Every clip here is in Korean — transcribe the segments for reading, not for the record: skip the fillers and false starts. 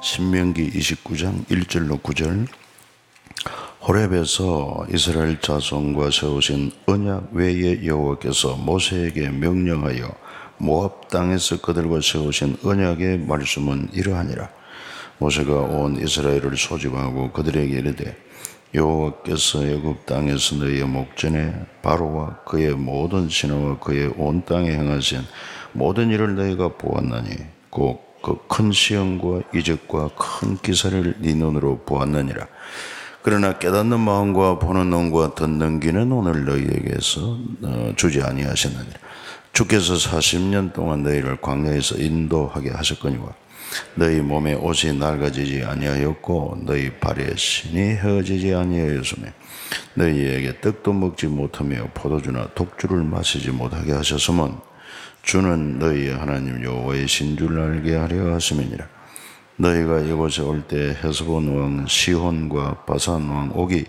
신명기 29장 1절로 9절. 호렙에서 이스라엘 자손과 세우신 언약 외에 여호와께서 모세에게 명령하여 모압 땅에서 그들과 세우신 언약의 말씀은 이러하니라. 모세가 온 이스라엘을 소집하고 그들에게 이르되 여호와께서 애굽 땅에서 너희의 목전에 바로와 그의 모든 신하와 그의 온 땅에 행하신 모든 일을 너희가 보았나니 곧 그 큰 시험과 이적과 큰 기사를 네 눈으로 보았느니라. 그러나 깨닫는 마음과 보는 눈과 듣는 귀는 오늘 너희에게서 주지 아니하셨느니라. 주께서 40년 동안 너희를 광야에서 인도하게 하셨거니와 너희 몸에 옷이 낡아지지 아니하였고 너희 발에 신이 헤어지지 아니하였으며 너희에게 떡도 먹지 못하며 포도주나 독주를 마시지 못하게 하셨으면 주는 너희의 하나님 여호와의 신줄 알게 하려 하심이니라. 너희가 이곳에 올 때 헤스본 왕 시혼과 바산 왕 옥이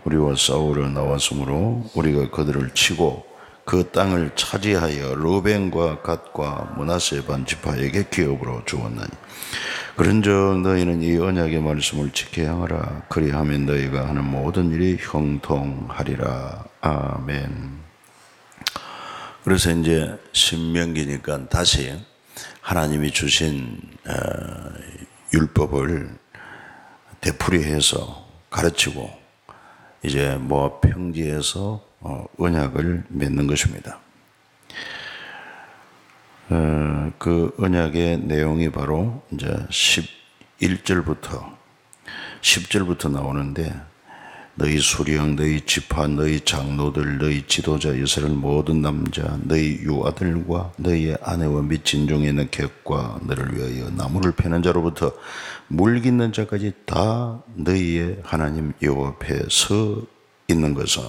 우리와 싸우러 나왔으므로 우리가 그들을 치고 그 땅을 차지하여 르벤과 갓과 므낫세 반 지파에게 기업으로 주었나니 그런즉 너희는 이 언약의 말씀을 지켜야 하라. 그리하면 너희가 하는 모든 일이 형통하리라. 아멘. 그래서 이제 신명기니까 다시 하나님이 주신 율법을 되풀이해서 가르치고 이제 모압 평지에서 언약을 맺는 것입니다. 그 언약의 내용이 바로 이제 11절부터 10절부터 나오는데 너희 수령, 너희 지파, 너희 장로들, 너희 지도자, 이스라엘 모든 남자, 너희 유아들과 너희의 아내와 및 진중에 있는 객과 너를 위하여 나무를 패는 자로부터 물 깃는 자까지 다 너희의 하나님 여호와 앞에 서 있는 것은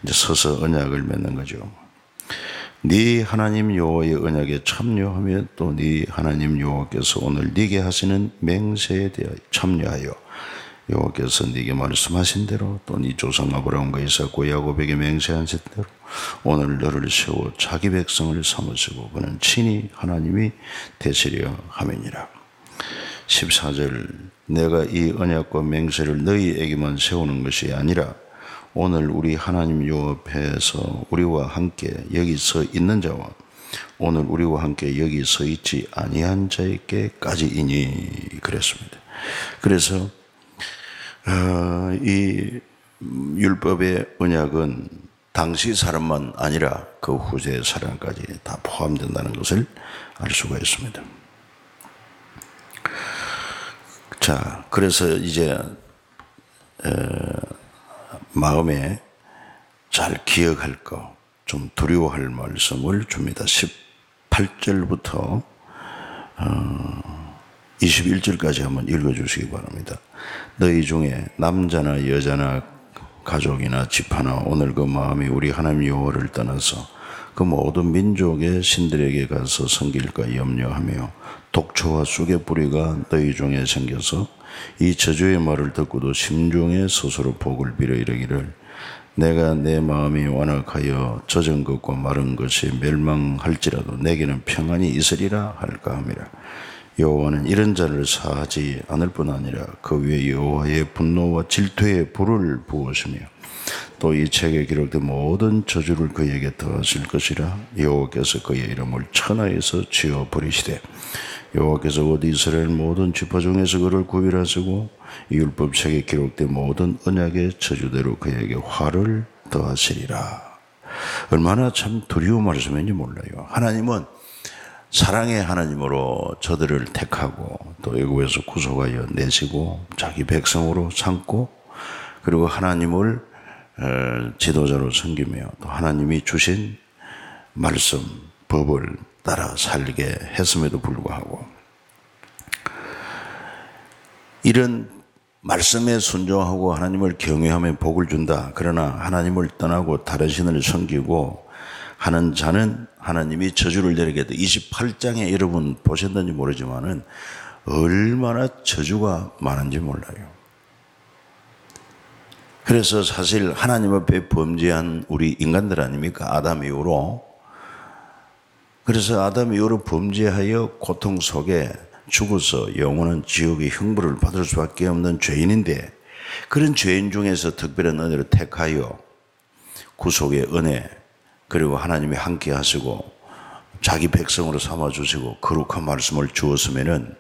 이제 서서 언약을 맺는 거죠. 네 하나님 여호와의 언약에 참여하며 또 네 하나님 여호와께서 오늘 네게 하시는 맹세에 대하여 참여하여 여호와께서 네게 말씀하신 대로 또 네 조상 아브라함과 이삭과 야곱에게 맹세하신 대로 오늘 너를 세워 자기 백성을 삼으시고 그는 친히 하나님이 되시려 함이니라. 14절 내가 이 언약과 맹세를 너희에게만 세우는 것이 아니라 오늘 우리 하나님 여호와 앞에서 우리와 함께 여기 서 있는 자와 오늘 우리와 함께 여기 서 있지 아니한 자에게까지이니 그랬습니다. 그래서 이 율법의 언약은 당시 사람만 아니라 그 후세 사람까지 다 포함된다는 것을 알 수가 있습니다. 자, 그래서 이제 마음에 잘 기억할 거, 좀 두려워할 말씀을 줍니다. 18절부터 21절까지 한번 읽어주시기 바랍니다. 너희 중에 남자나 여자나 가족이나 지파나 오늘 그 마음이 우리 하나님 여호와를 떠나서 그 모든 민족의 신들에게 가서 섬길까 염려하며 독초와 쑥의 뿌리가 너희 중에 생겨서 이 저주의 말을 듣고도 심중에 스스로 복을 빌어 이르기를 내가 내 마음이 완악하여 젖은 것과 마른 것이 멸망할지라도 내게는 평안이 있으리라 할까 함이라. 여호와는 이런 자를 사하지 않을 뿐 아니라 그 위에 여호와의 분노와 질투의 불을 부으시며 또 이 책에 기록된 모든 저주를 그에게 더하실 것이라. 여호와께서 그의 이름을 천하에서 지어버리시되 여호와께서 곧 이스라엘 모든 지파 중에서 그를 구별하시고 이 율법책에 기록된 모든 언약의 저주대로 그에게 화를 더하시리라. 얼마나 참 두려운 말씀인지 몰라요. 하나님은 사랑의 하나님으로 저들을 택하고 또 애굽에서 구속하여 내시고 자기 백성으로 삼고 그리고 하나님을 지도자로 섬기며 또 하나님이 주신 말씀, 법을 따라 살게 했음에도 불구하고 이런 말씀에 순종하고 하나님을 경외하며 복을 준다. 그러나 하나님을 떠나고 다른 신을 섬기고 하는 자는 하나님이 저주를 내리겠다. 28장에 여러분 보셨는지 모르지만은 얼마나 저주가 많은지 몰라요. 그래서 사실 하나님 앞에 범죄한 우리 인간들 아닙니까? 아담 이후로. 그래서 아담 이후로 범죄하여 고통 속에 죽어서 영원한 지옥의 형벌을 받을 수밖에 없는 죄인인데, 그런 죄인 중에서 특별한 은혜를 택하여 구속의 은혜, 그리고 하나님이 함께 하시고 자기 백성으로 삼아주시고 거룩한 말씀을 주었으면은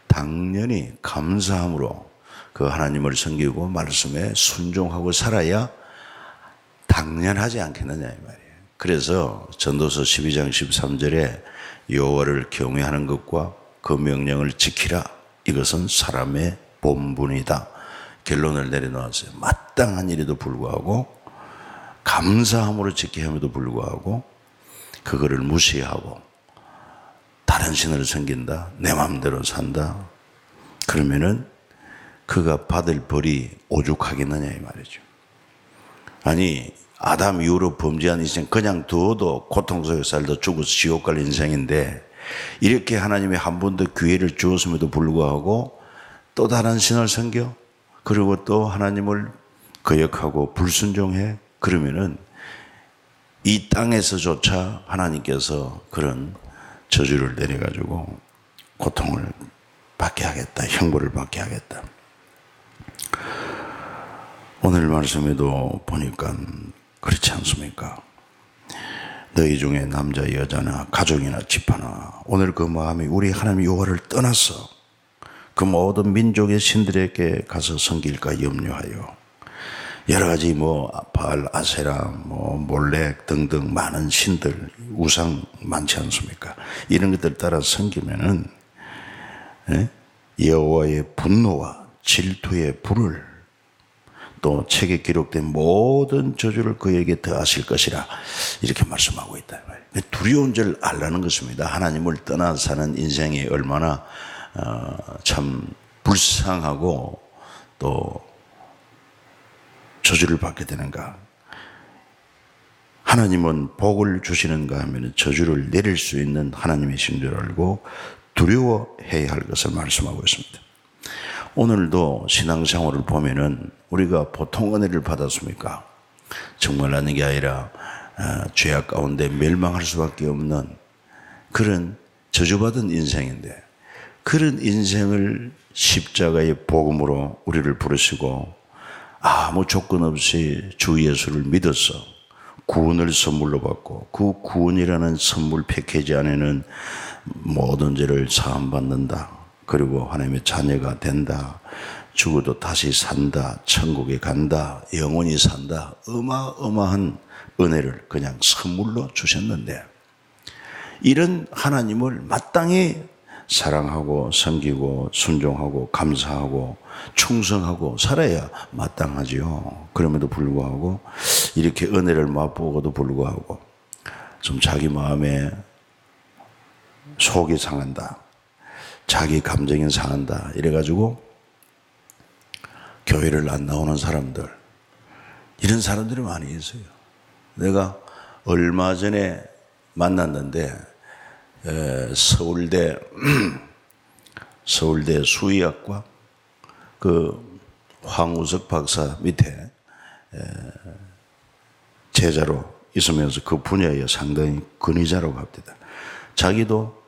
당연히 감사함으로 그 하나님을 섬기고 말씀에 순종하고 살아야 당연하지 않겠느냐 이 말이에요. 그래서 전도서 12장 13절에 여호와를 경외하는 것과 그 명령을 지키라, 이것은 사람의 본분이다, 결론을 내려놓았어요. 마땅한 일에도 불구하고, 감사함으로 지켜야 함에도 불구하고 그거를 무시하고 다른 신을 섬긴다, 내 마음대로 산다, 그러면은 그가 받을 벌이 오죽하겠느냐 이 말이죠. 아니, 아담 이후로 범죄한 인생 그냥 두어도 고통 속에 살다 죽어서 지옥 갈 인생인데, 이렇게 하나님이 한 번 더 기회를 주었음에도 불구하고 또 다른 신을 섬겨, 그리고 또 하나님을 거역하고 불순종해, 그러면은 이 땅에서조차 하나님께서 그런 저주를 내려가지고 고통을 받게 하겠다, 형벌을 받게 하겠다. 오늘 말씀에도 보니까 그렇지 않습니까? 너희 중에 남자 여자나 가족이나 집하나 오늘 그 마음이 우리 하나님 여호와를 떠나서 그 모든 민족의 신들에게 가서 섬길까 염려하여 여러 가지 바알, 아세라, 몰렉 등등 많은 신들, 우상 많지 않습니까? 이런 것들 따라 섬기면은 여호와의 분노와 질투의 불을, 또 책에 기록된 모든 저주를 그에게 더하실 것이라, 이렇게 말씀하고 있다. 두려운 줄 알라는 것입니다. 하나님을 떠나 사는 인생이 얼마나 참 불쌍하고 또 저주를 받게 되는가. 하나님은 복을 주시는가 하면 저주를 내릴 수 있는 하나님이신 줄 알고 두려워해야 할 것을 말씀하고 있습니다. 오늘도 신앙생활을 보면은 우리가 보통 은혜를 받았습니까? 정말 하는 게 아니라 죄악 가운데 멸망할 수밖에 없는 그런 저주받은 인생인데, 그런 인생을 십자가의 복음으로 우리를 부르시고 아무 조건 없이 주 예수를 믿어서 구원을 선물로 받고, 그 구원이라는 선물 패키지 안에는 모든 죄를 사함받는다, 그리고 하나님의 자녀가 된다, 죽어도 다시 산다, 천국에 간다, 영원히 산다, 어마어마한 은혜를 그냥 선물로 주셨는데, 이런 하나님을 마땅히 사랑하고 섬기고 순종하고 감사하고 충성하고 살아야 마땅하지요. 그럼에도 불구하고 이렇게 은혜를 맛보고도 불구하고 좀 자기 마음에 속이 상한다, 자기 감정이 상한다, 이래가지고 교회를 안 나오는 사람들, 이런 사람들이 많이 있어요. 내가 얼마 전에 만났는데 서울대 수의학과 그 황우석 박사 밑에 제자로 있으면서 그 분야에 상당히 근위자라고 합니다. 자기도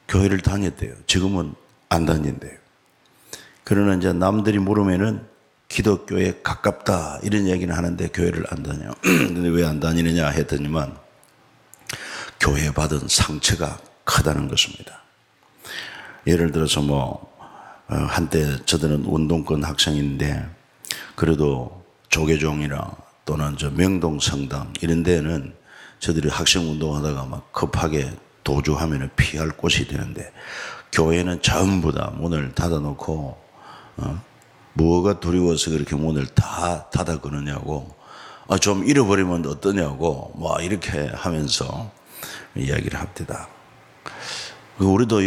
교회를 다녔대요. 지금은 안 다닌대요. 그러나 이제 남들이 물으면은 기독교에 가깝다 이런 얘기는 하는데 교회를 안 다녀. 근데 왜 안 다니느냐 했더니만 교회 받은 상처가 크다는 것입니다. 예를 들어서 한때 저들은 운동권 학생인데, 그래도 조계종이나 또는 명동 성당 이런 데는 저들이 학생 운동하다가 막 급하게 도주하면 피할 곳이 되는데, 교회는 전부 다 문을 닫아놓고 뭐가 두려워서 그렇게 문을 다 닫아 그러냐고, 좀 잃어버리면 어떠냐고 이렇게 하면서 이야기를 합니다. 우리도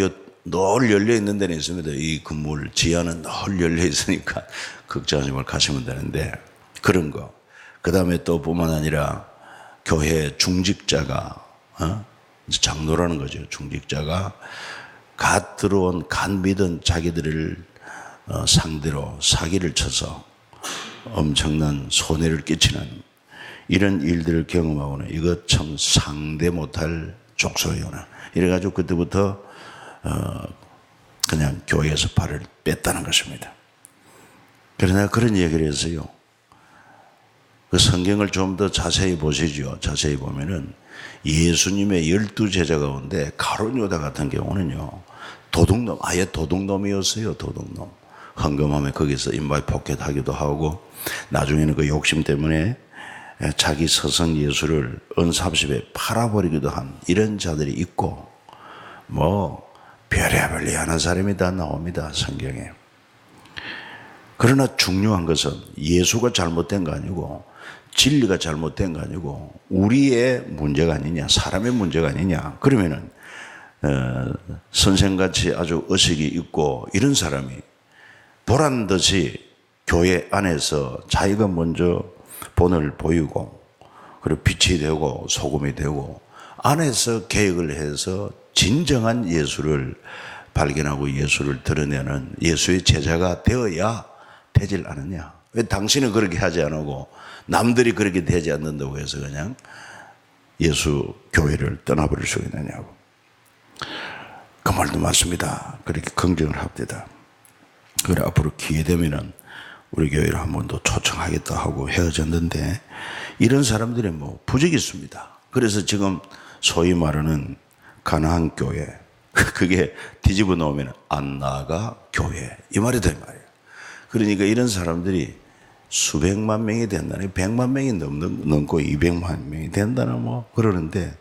늘 열려 있는 데는 있습니다. 이 건물 지하는 늘 열려 있으니까 걱정하지 말고 가시면 되는데, 그런 거. 그 다음에 또 뿐만 아니라 교회 중직자가 장로라는 거죠. 중직자가 갓 들어온 갓 믿은 자기들을 상대로 사기를 쳐서 엄청난 손해를 끼치는 이런 일들을 경험하고는 이거 참 상대 못할 족소이구나. 이래가지고 그때부터 그냥 교회에서 발을 뺐다는 것입니다. 그러나 그런 얘기를 했어요. 그 성경을 좀 더 자세히 보시죠. 자세히 보면은 예수님의 12제자 가운데 가룟 유다 같은 경우는요, 도둑놈, 아예 도둑놈이었어요. 도둑놈. 헌금하면 거기서 인바이 포켓하기도 하고, 나중에는 그 욕심 때문에 자기 서성 예수를 은삽십에 팔아버리기도 한 이런 자들이 있고, 뭐 별의별 희한한 사람이 다 나옵니다, 성경에. 그러나 중요한 것은 예수가 잘못된 거 아니고 진리가 잘못된 거 아니고 우리의 문제가 아니냐, 사람의 문제가 아니냐. 그러면은 선생같이 아주 의식이 있고 이런 사람이 보란듯이 교회 안에서 자기가 먼저 본을 보이고 그리고 빛이 되고 소금이 되고 안에서 계획을 해서 진정한 예수를 발견하고 예수를 드러내는 예수의 제자가 되어야 되질 않느냐. 왜 당신은 그렇게 하지 않고 남들이 그렇게 되지 않는다고 해서 그냥 예수 교회를 떠나버릴 수 있느냐고. 그 말도 맞습니다. 그렇게 긍정을 합니다. 그래 앞으로 기회 되면은 우리 교회를 한 번 더 초청하겠다 하고 헤어졌는데 이런 사람들이 뭐 부적이 있습니다. 그래서 지금 소위 말하는 가나안 교회, 그게 뒤집어 놓으면 안나가 교회 이 말이 될 말이에요. 그러니까 이런 사람들이 수백만 명이 된다니 100만 명이 넘고 200만 명이 된다나 뭐 그러는데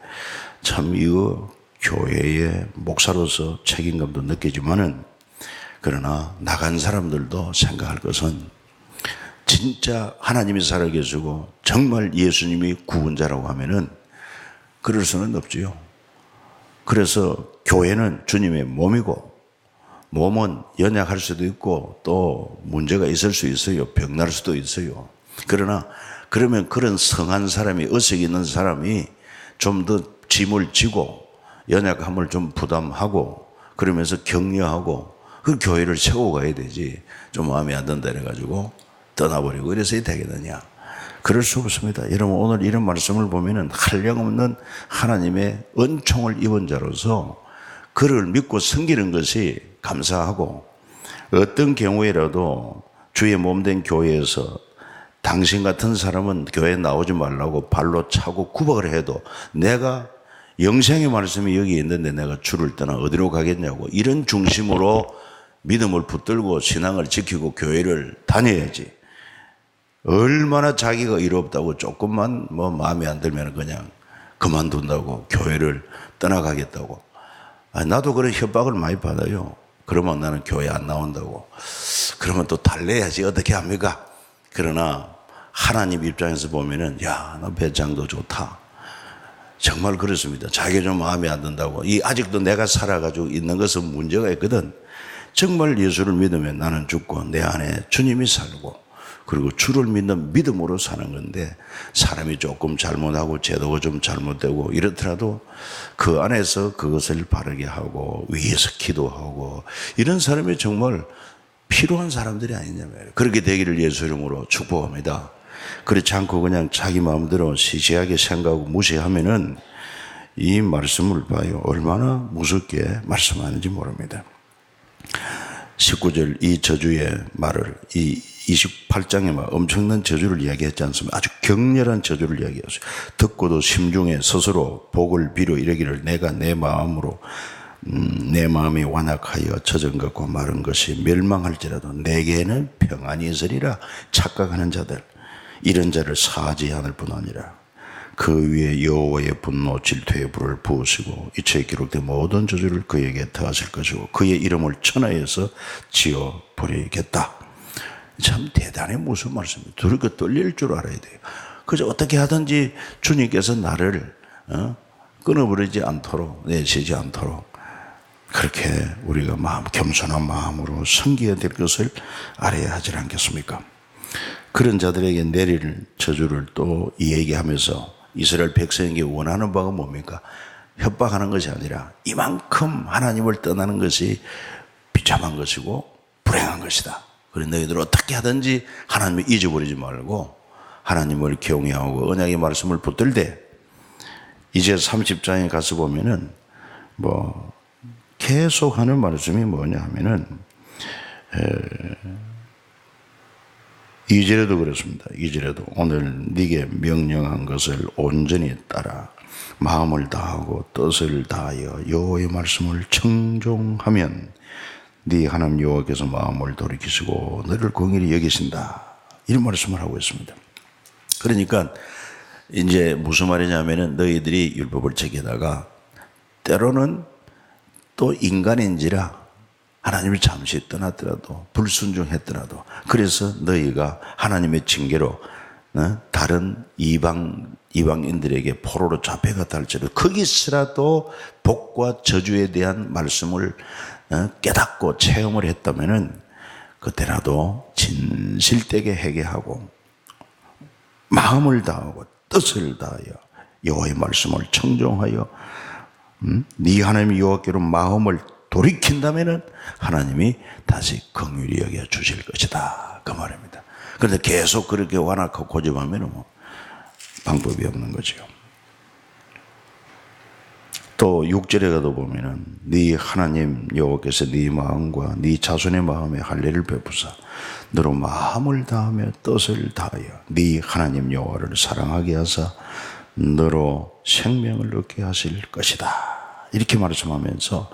참 이거 교회의 목사로서 책임감도 느끼지만은 그러나 나간 사람들도 생각할 것은 진짜 하나님이 살아계시고 정말 예수님이 구원자라고 하면은 그럴 수는 없지요. 그래서 교회는 주님의 몸이고 몸은 연약할 수도 있고 또 문제가 있을 수 있어요. 병날 수도 있어요. 그러나 그러면 그런 성한 사람이 의식 있는 사람이 좀 더 짐을 지고 연약함을 좀 부담하고 그러면서 격려하고 그 교회를 세우고 가야 되지 좀 마음에 안 든다 해가지고 떠나버리고 이래서야 되겠느냐. 그럴 수 없습니다. 여러분 오늘 이런 말씀을 보면은 한량없는 하나님의 은총을 입은 자로서 그를 믿고 섬기는 것이 감사하고 어떤 경우에라도 주의 몸된 교회에서 당신 같은 사람은 교회에 나오지 말라고 발로 차고 구박을 해도 내가 영생의 말씀이 여기 있는데 내가 주를 떠나 어디로 가겠냐고 이런 중심으로 믿음을 붙들고 신앙을 지키고 교회를 다녀야지. 얼마나 자기가 의롭다고 조금만 뭐 마음에 안 들면 그냥 그만둔다고 교회를 떠나가겠다고. 나도 그런 협박을 많이 받아요. 그러면 나는 교회 안 나온다고. 그러면 또 달래야지 어떻게 합니까? 그러나 하나님 입장에서 보면은 야, 너 배짱도 좋다. 정말 그렇습니다. 자기 좀 마음에 안 든다고. 아직도 내가 살아가지고 있는 것은 문제가 있거든. 정말 예수를 믿으면 나는 죽고 내 안에 주님이 살고 그리고 주를 믿는 믿음으로 사는 건데 사람이 조금 잘못하고 제도가 좀 잘못되고 이렇더라도 그 안에서 그것을 바르게 하고 위에서 기도하고 이런 사람이 정말 필요한 사람들이 아니냐 말이에요. 그렇게 되기를 예수 이름으로 축복합니다. 그렇지 않고 그냥 자기 마음대로 시시하게 생각하고 무시하면은 이 말씀을 봐요. 얼마나 무섭게 말씀하는지 모릅니다. 19절 이 저주의 말을 이 28장에 막 엄청난 저주를 이야기했지 않습니까? 아주 격렬한 저주를 이야기했어요. 듣고도 심중에 스스로 복을 비로 이르기를 내가 내 마음으로 내 마음이 완악하여 젖은 것과 마른 것이 멸망할지라도 내게는 평안이 있으리라 착각하는 자들 이런 자를 사하지 않을 뿐 아니라 그 위에 여호와의 분노 질투의 불을 부으시고 이처에 기록된 모든 저주를 그에게 더하실 것이고 그의 이름을 천하에서 지어버리겠다. 참 대단히 무슨 말씀입니다. 들으니까 떨릴 줄 알아야 돼요. 그저 어떻게 하든지 주님께서 나를 끊어버리지 않도록 내쉬지 않도록 그렇게 우리가 겸손한 마음으로 섬겨야 될 것을 알아야 하지 않겠습니까? 그런 자들에게 내릴 저주를 또 얘기하면서 이스라엘 백성에게 원하는 바가 뭡니까? 협박하는 것이 아니라 이만큼 하나님을 떠나는 것이 비참한 것이고 불행한 것이다. 그래서 너희들 어떻게 하든지 하나님을 잊어버리지 말고 하나님을 경외하고 언약의 말씀을 붙들 때 이제 30장에 가서 보면은 뭐 계속 하는 말씀이 뭐냐 하면은 2절에도 그렇습니다. 2절에도 오늘 네게 명령한 것을 온전히 따라 마음을 다하고 뜻을 다하여 여호와의 말씀을 청종하면 네 하나님 여호와께서 마음을 돌이키시고 너를 긍휼히 여기신다. 이런 말씀을 하고 있습니다. 그러니까 이제 무슨 말이냐면은 너희들이 율법을 지키다가 때로는 또 인간인지라 하나님을 잠시 떠났더라도 불순종했더라도 그래서 너희가 하나님의 징계로 다른 이방인들에게 포로로 잡혀갔다 할지라도 거기서라도 복과 저주에 대한 말씀을 깨닫고 체험을 했다면은 그때라도 진실되게 회개하고 마음을 다하고 뜻을 다하여 여호와의 말씀을 청종하여 네 하나님 여호와께로 마음을 돌이킨다면은 하나님이 다시 긍휼히 여겨 주실 것이다. 그 말입니다. 그런데 계속 그렇게 완악하고 고집하면 뭐 방법이 없는 거죠. 또 6절에 가도 보면은 네 하나님 여호와께서 네 마음과 네 자손의 마음에 할례를 베푸사 너로 마음을 다하며 뜻을 다하여 네 하나님 여호와를 사랑하게 하사 너로 생명을 얻게 하실 것이다. 이렇게 말씀하면서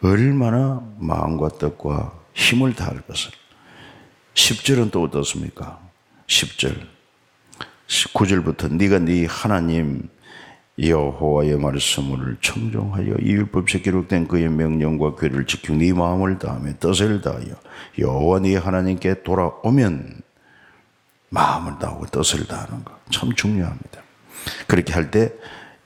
얼마나 마음과 뜻과 힘을 다할 것을. 10절은 또 어떻습니까? 10절 9절부터 네가 네 하나님 여호와의 말씀을 청종하여 이 율법에 기록된 그의 명령과 규례를 지키고 네 마음을 다하며 뜻을 다하여 여호와 네 하나님께 돌아오면 마음을 다하고 뜻을 다하는 것 참 중요합니다. 그렇게 할 때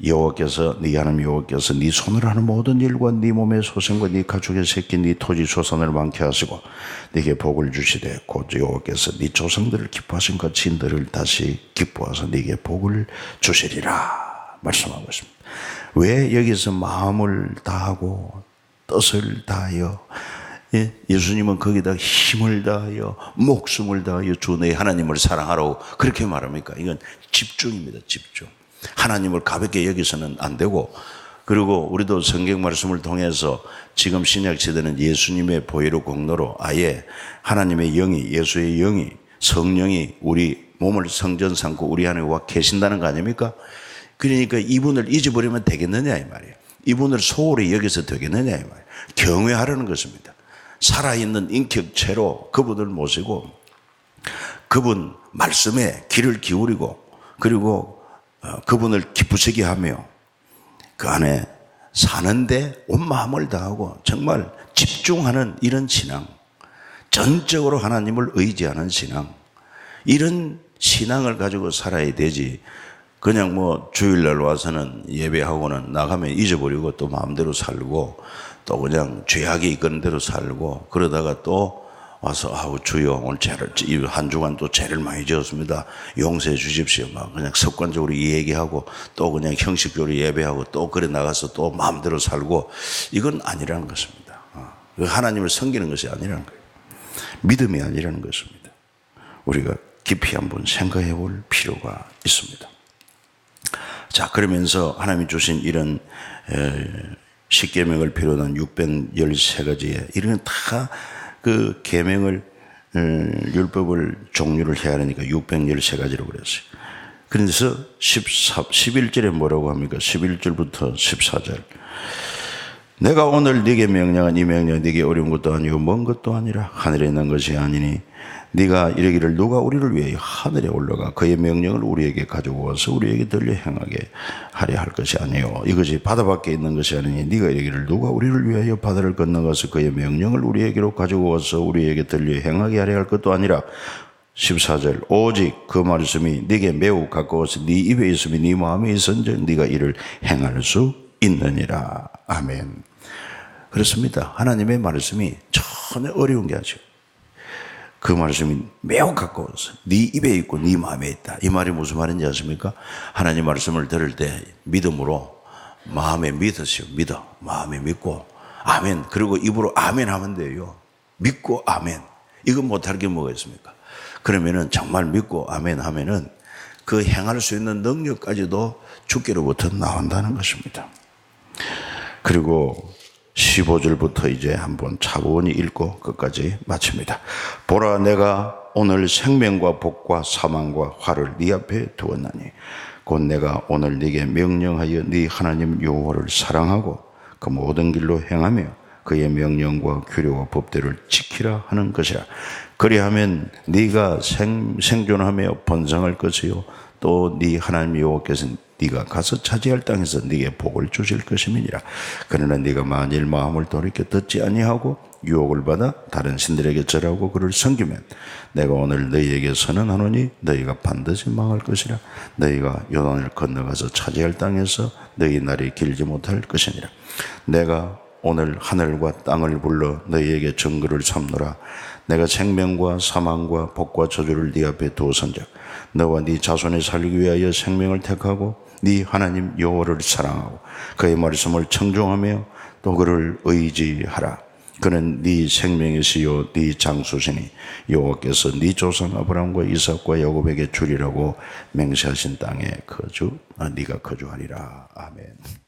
여호와께서 네 하나님 여호와께서 네 손으로 하는 모든 일과 네 몸의 소생과 네 가축의 새끼 네 토지 소산을 많게 하시고 네게 복을 주시되 곧 여호와께서 네 조상들을 기뻐하신 같이 너를 다시 기뻐하사 네게 복을 주시리라 말씀하고 있습니다. 왜 여기서 마음을 다하고 뜻을 다하여 예수님은 거기다 힘을 다하여 목숨을 다하여 주 너의 하나님을 사랑하라고 그렇게 말합니까? 이건 집중입니다. 집중. 하나님을 가볍게 여기서는 안 되고 그리고 우리도 성경 말씀을 통해서 지금 신약 시대는 예수님의 보혈의 공로로 아예 하나님의 영이 예수의 영이 성령이 우리 몸을 성전 삼고 우리 안에 와 계신다는 거 아닙니까? 그러니까 이분을 잊어버리면 되겠느냐 이 말이에요. 이분을 소홀히 여기서 되겠느냐 이 말이에요. 경외하라는 것입니다. 살아있는 인격체로 그분을 모시고 그분 말씀에 귀를 기울이고 그리고 그분을 기쁘시게 하며 그 안에 사는데 온 마음을 다하고 정말 집중하는 이런 신앙, 전적으로 하나님을 의지하는 신앙, 이런 신앙을 가지고 살아야 되지. 그냥 뭐 주일날 와서는 예배하고는 나가면 잊어버리고 또 마음대로 살고 또 그냥 죄악이 이끄는 대로 살고 그러다가 또 와서 아우 주여 오늘 죄를 한 주간 또 죄를 많이 지었습니다. 용서해 주십시오. 막 그냥 습관적으로 이 얘기하고 또 그냥 형식적으로 예배하고 또 그래 나가서 또 마음대로 살고 이건 아니라는 것입니다. 하나님을 섬기는 것이 아니라는 거예요. 믿음이 아니라는 것입니다. 우리가 깊이 한번 생각해 볼 필요가 있습니다. 자, 그러면서 하나님이 주신 이런 십계명을 비롯한 613가지의 이런 다 그 계명을 율법을 종류를 해야 하니까 613가지로 그랬어요. 그래서 11절에 뭐라고 합니까? 11절부터 14절. 내가 오늘 네게 명령한 이 명령 네게 어려운 것도 아니고 먼 것도 아니라 하늘에 있는 것이 아니니 네가 이르기를 누가 우리를 위하여 하늘에 올라가 그의 명령을 우리에게 가지고 와서 우리에게 들려 행하게 하려 할 것이 아니요 이것이 바다 밖에 있는 것이 아니니 네가 이르기를 누가 우리를 위하여 바다를 건너가서 그의 명령을 우리에게로 가지고 와서 우리에게 들려 행하게 하려 할 것도 아니라 14절 오직 그 말씀이 네게 매우 가까워서 네 입에 있으며 네 마음에 있은즉 네가 이를 행할 수 있느니라. 아멘. 그렇습니다. 하나님의 말씀이 전혀 어려운 게 아니죠. 그 말씀이 매우 가까워서 네 입에 있고 네 마음에 있다. 이 말이 무슨 말인지 아십니까? 하나님 말씀을 들을 때 믿음으로 마음에 믿으시오. 믿어. 마음에 믿고 아멘. 그리고 입으로 아멘 하면 돼요. 믿고 아멘. 이거 못할 게 뭐가 있습니까? 그러면은 정말 믿고 아멘 하면은 그 행할 수 있는 능력까지도 주께로부터 나온다는 것입니다. 그리고 15절부터 이제 한번 차분히 읽고 끝까지 마칩니다. 보라, 내가 오늘 생명과 복과 사망과 화를 네 앞에 두었나니 곧 내가 오늘 네게 명령하여 네 하나님 여호와를 사랑하고 그 모든 길로 행하며 그의 명령과 규례와 법대를 지키라 하는 것이라. 그리하면 네가 생존하며 번성할 것이요 또 네 하나님 여호와께서 네가 가서 차지할 땅에서 네게 복을 주실 것임이니라. 그러나 네가 만일 마음을 돌이켜 듣지 아니하고 유혹을 받아 다른 신들에게 절하고 그를 섬기면 내가 오늘 너희에게 선언하노니 너희가 반드시 망할 것이라. 너희가 요단을 건너가서 차지할 땅에서 너희 날이 길지 못할 것이니라. 내가 오늘 하늘과 땅을 불러 너희에게 증거를 삼노라. 내가 생명과 사망과 복과 저주를 네 앞에 두었은즉 너와 네 자손이 살기 위하여 생명을 택하고 네 하나님 여호와를 사랑하고 그의 말씀을 청종하며 또 그를 의지하라. 그는 네 생명이시요 네 장수시니 여호와께서 네 조상 아브라함과 이삭과 야곱에게 주리라고 맹세하신 땅에 네가 거주하리라. 아멘.